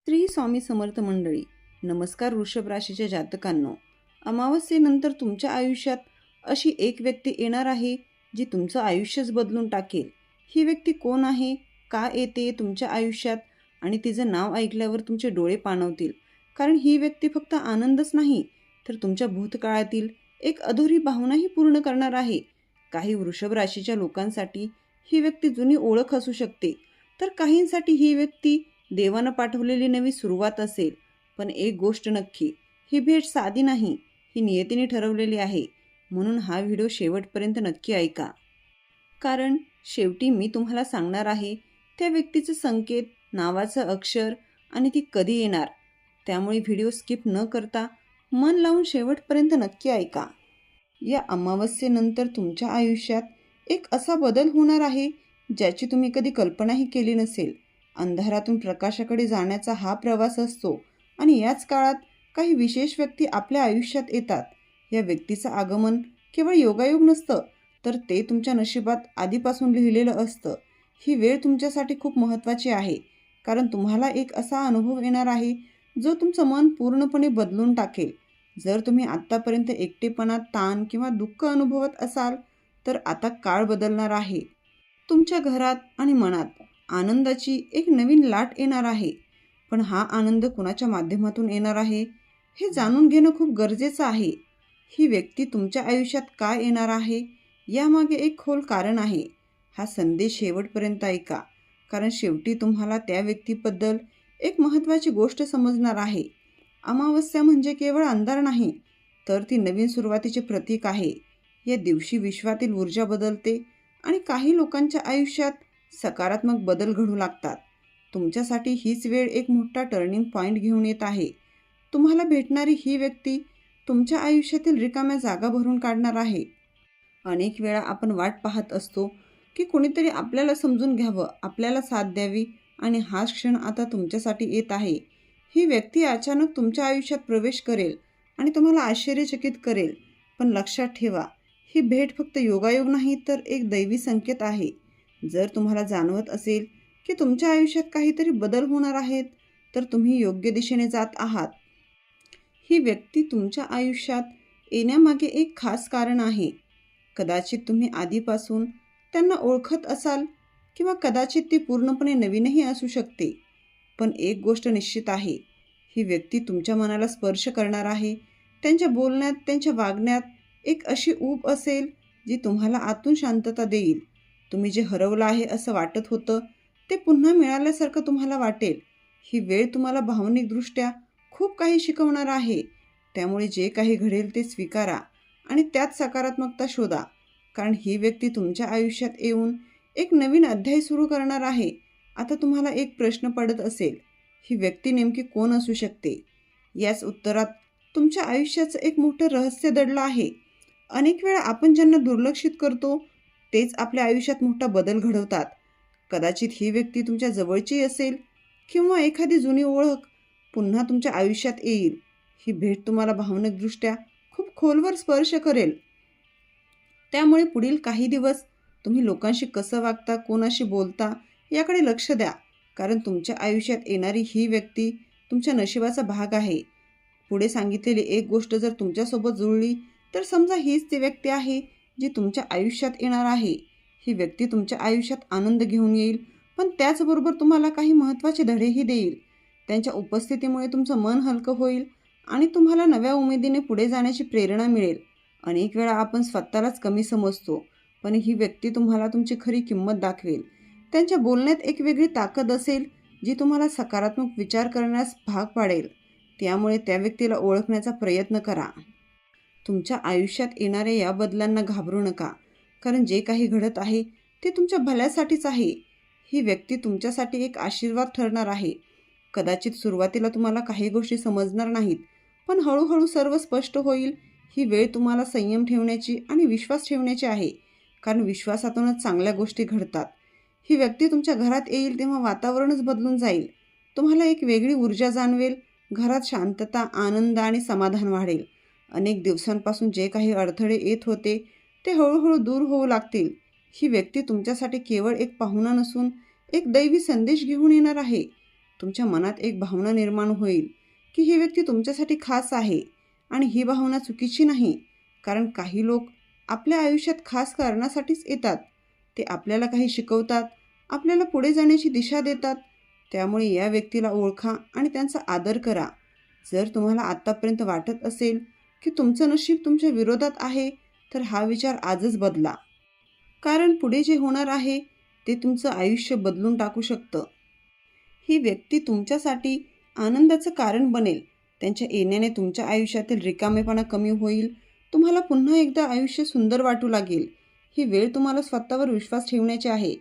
श्री स्वामी समर्थ मंडळी, नमस्कार. वृषभ राशीच्या जातकांनो, अमावस्येनंतर तुमच्या आयुष्यात अशी एक व्यक्ती येणार आहे जी तुमचं आयुष्यच बदलून टाकेल. ही व्यक्ती कोण आहे, का येते तुमच्या आयुष्यात आणि तिचं नाव ऐकल्यावर तुमचे डोळे पाणवतील. कारण ही व्यक्ती फक्त आनंदच नाही तर तुमच्या भूतकाळातील एक अधुरी भावनाही पूर्ण करणार आहे. काही वृषभ राशीच्या लोकांसाठी ही व्यक्ती जुनी ओळख असू शकते, तर काहींसाठी ही व्यक्ती देवानं पाठवलेली नवी सुरुवात असेल. पण एक गोष्ट नक्की, ही भेट साधी नाही, ही नियतीने ठरवलेली आहे. म्हणून हा व्हिडिओ शेवटपर्यंत नक्की ऐका, कारण शेवटी मी तुम्हाला सांगणार आहे त्या व्यक्तीचं संकेत, नावाचं अक्षर आणि ती कधी येणार. त्यामुळे व्हिडिओ स्किप न करता मन लावून शेवटपर्यंत नक्की ऐका. या अमावस्येनंतर तुमच्या आयुष्यात एक असा बदल होणार आहे ज्याची तुम्ही कधी कल्पनाही केली नसेल. अंधारातून प्रकाशाकडे जाण्याचा हा प्रवास असतो आणि याच काळात काही विशेष व्यक्ती आपल्या आयुष्यात येतात. या व्यक्तीचं आगमन केवळ योगायोग नसतं, तर ते तुमच्या नशिबात आधीपासून लिहिलेलं असतं. ही वेळ तुमच्यासाठी खूप महत्त्वाची आहे, कारण तुम्हाला एक असा अनुभव येणार आहे जो तुमचं मन पूर्णपणे बदलून टाकेल. जर तुम्ही आत्तापर्यंत एकटेपणा, ताण किंवा दुःख अनुभवत असाल, तर आता काळ बदलणार आहे. तुमच्या घरात आणि मनात आनंदाची एक नवीन लाट येणार आहे. पण हा आनंद कुणाच्या माध्यमातून येणार आहे हे जाणून घेणं खूप गरजेचं आहे. ही व्यक्ती तुमच्या आयुष्यात का येणार आहे यामागे एक खोल कारण आहे. हा संदेश शेवटपर्यंत ऐका, कारण शेवटी तुम्हाला त्या व्यक्तीबद्दल एक महत्त्वाची गोष्ट समजणार आहे. अमावस्या म्हणजे केवळ अंधार नाही, तर ती नवीन सुरुवातीचे प्रतीक आहे. या दिवशी विश्वातील ऊर्जा बदलते आणि काही लोकांच्या आयुष्यात सकारात्मक बदल घडू लागतात. तुमच्यासाठी हीच वेळ एक मोठा टर्निंग पॉईंट घेऊन येत आहे. तुम्हाला भेटणारी ही व्यक्ती तुमच्या आयुष्यातील रिकाम्या जागा भरून काढणार आहे. अनेक वेळा आपण वाट पाहत असतो की कोणीतरी आपल्याला समजून घ्यावं, आपल्याला साथ द्यावी, आणि हाच क्षण आता तुमच्यासाठी येत आहे. ही व्यक्ती अचानक तुमच्या आयुष्यात प्रवेश करेल आणि तुम्हाला आश्चर्यचकित करेल. पण लक्षात ठेवा, ही भेट फक्त योगायोग नाही, तर एक दैवी संकेत आहे. जर तुम्हाला जाणवत असेल की तुमच्या आयुष्यात काहीतरी बदल होणार आहेत, तर तुम्ही योग्य दिशेने जात आहात. ही व्यक्ती तुमच्या आयुष्यात येण्यामागे एक खास कारण आहे. कदाचित तुम्ही आधीपासून त्यांना ओळखत असाल किंवा कदाचित ती पूर्णपणे नवीनही असू शकते. पण एक गोष्ट निश्चित आहे, ही व्यक्ती तुमच्या मनाला स्पर्श करणार आहे. त्यांच्या बोलण्यात, त्यांच्या वागण्यात एक अशी ऊब असेल जी तुम्हाला आतून शांतता देईल. तुम्ही जे हरवलं आहे असं वाटत होतं ते पुन्हा मिळाल्यासारखं तुम्हाला वाटेल. ही वेळ तुम्हाला भावनिकदृष्ट्या खूप काही शिकवणार आहे. त्यामुळे जे काही घडेल ते स्वीकारा आणि त्यात सकारात्मकता शोधा, कारण ही व्यक्ती तुमच्या आयुष्यात येऊन एक नवीन अध्याय सुरू करणार आहे. आता तुम्हाला एक प्रश्न पडत असेल, ही व्यक्ती नेमकी कोण असू शकते? याच उत्तरात तुमच्या आयुष्याचं एक मोठं रहस्य दडलं आहे. अनेक वेळा आपण ज्यांना दुर्लक्षित करतो तेच आपल्या आयुष्यात मोठा बदल घडवतात. कदाचित ही व्यक्ती तुमच्या जवळची असेल किंवा एखादी जुनी ओळख पुन्हा तुमच्या आयुष्यात येईल. ही भेट तुम्हाला भावनिकदृष्ट्या खूप खोलवर स्पर्श करेल. त्यामुळे पुढील काही दिवस तुम्ही लोकांशी कसं वागता, कोणाशी बोलता याकडे लक्ष द्या, कारण तुमच्या आयुष्यात येणारी ही व्यक्ती तुमच्या नशिबाचा भाग आहे. पुढे सांगितलेली एक गोष्ट जर तुमच्यासोबत जुळली तर समजा हीच ती व्यक्ती आहे जी तुमच्या आयुष्यात येणार आहे. ही व्यक्ती तुमच्या आयुष्यात आनंद घेऊन येईल, पण त्याचबरोबर तुम्हाला काही महत्त्वाचे धडेही देईल. त्यांच्या उपस्थितीमुळे तुमचं मन हलकं होईल आणि तुम्हाला नव्या उमेदीने पुढे जाण्याची प्रेरणा मिळेल. अनेक वेळा आपण स्वतःलाच कमी समजतो, पण ही व्यक्ती तुम्हाला तुमची खरी किंमत दाखवेल. त्यांच्या बोलण्यात एक वेगळी ताकद असेल जी तुम्हाला सकारात्मक विचार करण्यास भाग पाडेल. त्यामुळे त्या व्यक्तीला ओळखण्याचा प्रयत्न करा. तुमच्या आयुष्यात येणाऱ्या या बदलांना घाबरू नका, कारण जे काही घडत आहे ते तुमच्या भल्यासाठीच आहे. ही व्यक्ती तुमच्यासाठी एक आशीर्वाद ठरणार आहे. कदाचित सुरुवातीला तुम्हाला काही गोष्टी समजणार नाहीत, पण हळूहळू सर्व स्पष्ट होईल. ही वेळ तुम्हाला संयम ठेवण्याची आणि विश्वास ठेवण्याची आहे, कारण विश्वासातूनच चांगल्या गोष्टी घडतात. ही व्यक्ती तुमच्या घरात येईल तेव्हा वातावरणच बदलून जाईल. तुम्हाला एक वेगळी ऊर्जा जाणवेल. घरात शांतता, आनंद आणि समाधान वाढेल. अनेक दिवसांपासून जे काही अडथळे येत होते ते हळूहळू दूर होऊ लागतील. ही व्यक्ती तुमच्यासाठी केवळ एक पाहुणा नसून एक दैवी संदेश घेऊन येणार आहे. तुमच्या मनात एक भावना निर्माण होईल की ही व्यक्ती तुमच्यासाठी खास आहे. आणि ही भावना चुकीची नाही, कारण काही लोक आपल्या आयुष्यात खास कारणासाठीच येतात. ते आपल्याला काही शिकवतात, आपल्याला पुढे जाण्याची दिशा देतात. त्यामुळे या व्यक्तीला ओळखा आणि त्यांचा आदर करा. जर तुम्हाला आत्तापर्यंत वाटत असेल की तुमचं नशीब तुमच्या विरोधात आहे, तर हा विचार आजच बदला. कारण पुढे जे होणार आहे ते तुमचं आयुष्य बदलून टाकू शकतं. ही व्यक्ती तुमच्यासाठी आनंदाचं कारण बनेल. त्यांच्या येण्याने तुमच्या आयुष्यातील रिकामेपणा कमी होईल. तुम्हाला पुन्हा एकदा आयुष्य सुंदर वाटू लागेल. ही वेळ तुम्हाला स्वतःवर विश्वास ठेवण्याची आहे,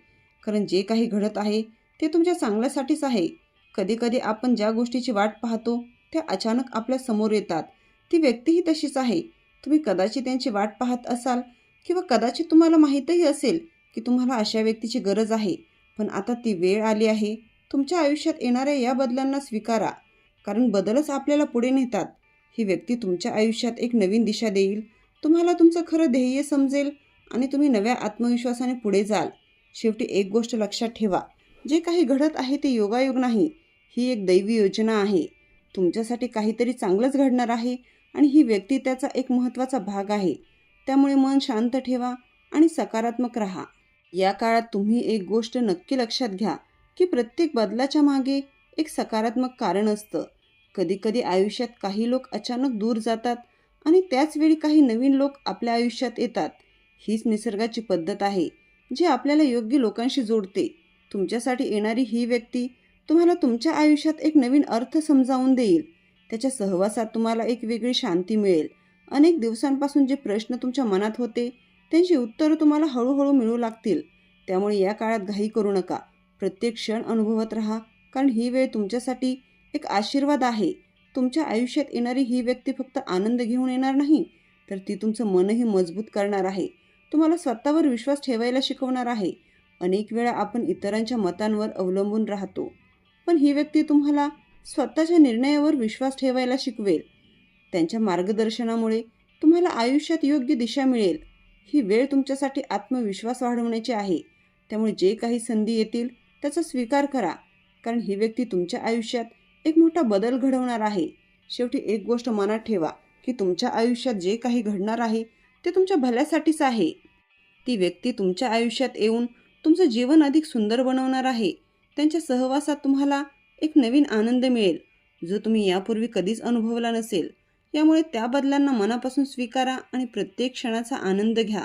कारण जे काही घडत आहे ते तुमच्या चांगल्यासाठीच आहे. कधीकधी आपण ज्या गोष्टीची वाट पाहतो त्या अचानक आपल्या समोर येतात. ती व्यक्तीही तशीच आहे. तुम्ही कदाचित त्यांची वाट पाहत असाल किंवा कदाचित तुम्हाला माहीतही असेल की तुम्हाला अशा व्यक्तीची गरज आहे. पण आता ती वेळ आली आहे. तुमच्या आयुष्यात येणाऱ्या या बदलांना स्वीकारा, कारण बदलच आपल्याला पुढे नेतात. ही व्यक्ती तुमच्या आयुष्यात एक नवीन दिशा देईल. तुम्हाला तुमचं खरं ध्येय समजेल आणि तुम्ही नव्या आत्मविश्वासाने पुढे जाल. शेवटी एक गोष्ट लक्षात ठेवा, जे काही घडत आहे ते योगायोग नाही, ही एक दैवी योजना आहे. तुमच्यासाठी काहीतरी चांगलंच घडणार आहे आणि ही व्यक्ती त्याचा एक महत्त्वाचा भाग आहे. त्यामुळे मन शांत ठेवा आणि सकारात्मक राहा. या काळात तुम्ही एक गोष्ट नक्की लक्षात घ्या की प्रत्येक बदलाच्या मागे एक सकारात्मक कारण असतं. कधीकधी आयुष्यात काही लोक अचानक दूर जातात आणि त्याच वेळी काही नवीन लोक आपल्या आयुष्यात येतात. हीच निसर्गाची पद्धत आहे, जी आपल्याला योग्य लोकांशी जोडते. तुमच्यासाठी येणारी ही व्यक्ती तुम्हाला तुमच्या आयुष्यात एक नवीन अर्थ समजावून देईल. त्याच्या सहवासात तुम्हाला एक वेगळी शांती मिळेल. अनेक दिवसांपासून जे प्रश्न तुमच्या मनात होते त्यांची उत्तरं तुम्हाला हळूहळू मिळू लागतील. त्यामुळे या काळात घाई करू नका. प्रत्येक क्षण अनुभवत राहा, कारण ही वेळ तुमच्यासाठी एक आशीर्वाद आहे. तुमच्या आयुष्यात येणारी ही व्यक्ती फक्त आनंद घेऊन येणार नाही, तर ती तुमचं मनही मजबूत करणार आहे. तुम्हाला स्वतःवर विश्वास ठेवायला शिकवणार आहे. अनेक वेळा आपण इतरांच्या मतांवर अवलंबून राहतो, पण ही व्यक्ती तुम्हाला स्वतःच्या निर्णयावर विश्वास ठेवायला शिकवेल. त्यांच्या मार्गदर्शनामुळे तुम्हाला आयुष्यात योग्य दिशा मिळेल. ही वेळ तुमच्यासाठी आत्मविश्वास वाढवण्याची आहे. त्यामुळे जे काही संधी येतील त्याचा स्वीकार करा, कारण ही व्यक्ती तुमच्या आयुष्यात एक मोठा बदल घडवणार आहे. शेवटी एक गोष्ट मनात ठेवा की तुमच्या आयुष्यात जे काही घडणार आहे ते तुमच्या भल्यासाठीच आहे. ती व्यक्ती तुमच्या आयुष्यात येऊन तुमचं जीवन अधिक सुंदर बनवणार आहे. त्यांच्या सहवासात तुम्हाला एक नवीन आनंद मिळेल, जो तुम्ही यापूर्वी कधीच अनुभवला नसेल. यामुळे त्या बदलांना मनापासून स्वीकारा आणि प्रत्येक क्षणाचा आनंद घ्या,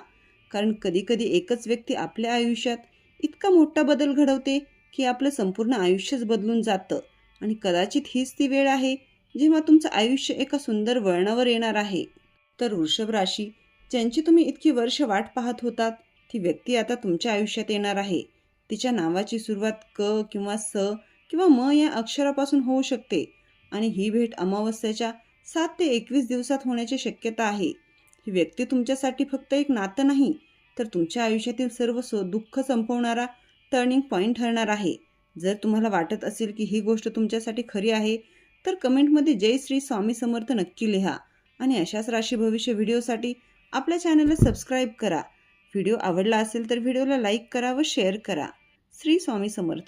कारण कधीकधी एकच व्यक्ती आपल्या आयुष्यात इतका मोठा बदल घडवते की आपलं संपूर्ण आयुष्यच बदलून जातं. आणि कदाचित हीच ती वेळ आहे जेव्हा तुमचं आयुष्य एका सुंदर वळणावर येणार आहे. तर वृषभ राशी, ज्यांची तुम्ही इतकी वर्ष वाट पाहत होतात, ती व्यक्ती आता तुमच्या आयुष्यात येणार आहे. तिच्या नावाची सुरुवात क किंवा स किंवा म या अक्षरापासून होऊ शकते आणि ही भेट अमावस्येच्या 7 ते 21 दिवसात होण्याची शक्यता आहे. ही व्यक्ती तुमच्यासाठी फक्त एक नातं नाही, तर तुमच्या आयुष्यातील सर्व दुःख संपवणारा टर्निंग पॉईंट ठरणार आहे. जर तुम्हाला वाटत असेल की ही गोष्ट तुमच्यासाठी खरी आहे, तर कमेंटमध्ये जय श्री स्वामी समर्थ नक्की लिहा. आणि अशाच राशी भविष्य व्हिडिओसाठी आपल्या चॅनलला सबस्क्राईब करा. व्हिडिओ आवडला असेल तर व्हिडिओला लाईक करा व शेअर करा. श्री स्वामी समर्थ.